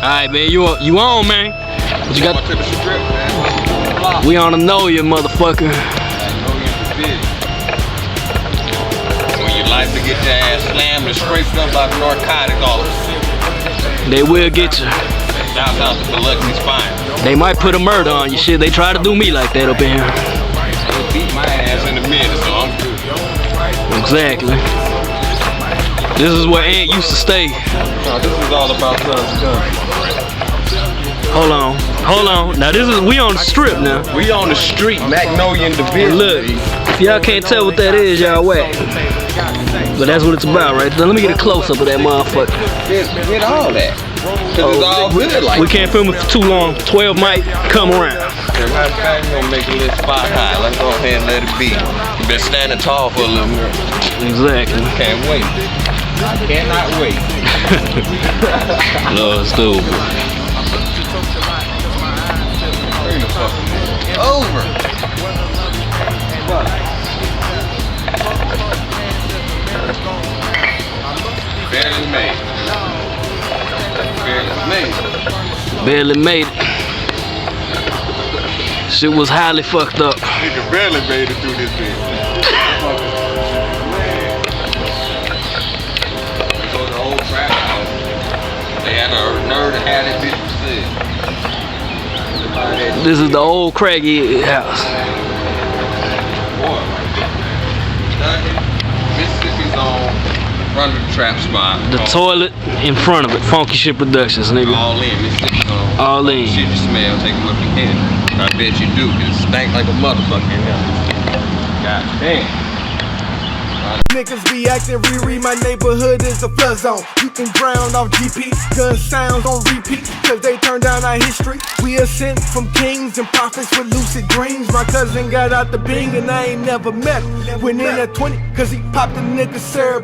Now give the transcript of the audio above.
Alright, man, you on, man? What you got? To the strip, man. We on Magnolia, motherfucker. When you like to get your ass slammed and scraped up by the narcotic officer. They will get you. Shout out to Biloxi's fine. They might put a murder on you. Shit, they try to do me like that up in here. They beat my ass in the minute, so I'm good. Exactly. This is where Ant used to stay. No, this is all about guns. Hold on. Now we on the strip now. We on the street, Magnolia St In Biloxi. Look, if y'all can't tell what that is, y'all whack. But that's what it's about right there. Let me get a close up of that motherfucker. Get all that. Cause it's all good like we can't film it for too long. 12 might come around. Matter of fact, we're gonna make a little spot high. Let's go ahead and let it be. You've been standing tall for a little minute. Exactly. Can't wait. Cannot wait. Lord, stupid. Over. Barely made. Barely made it. Shit was highly fucked up. Nigga barely made it through this bitch. Go to the old trap house. They had a nerve to have that bitch for sale. This is the old craggy house. Mississippi's on front of the trap spot. The toilet in front of it. Funky Shit Productions, nigga. All in, Mississippi's on. All in. Shit you smell, take a look in. I bet you do, cause it stank like a motherfucker in here. God damn. Niggas be acting Riri, my neighborhood is a flood zone. You can drown off GP, gun sounds on repeat, cause they turn down our history. We are sent from kings and prophets with lucid dreams. My cousin got out the bing and I ain't never met him. Went in at 20, cause he popped a nigga syrup.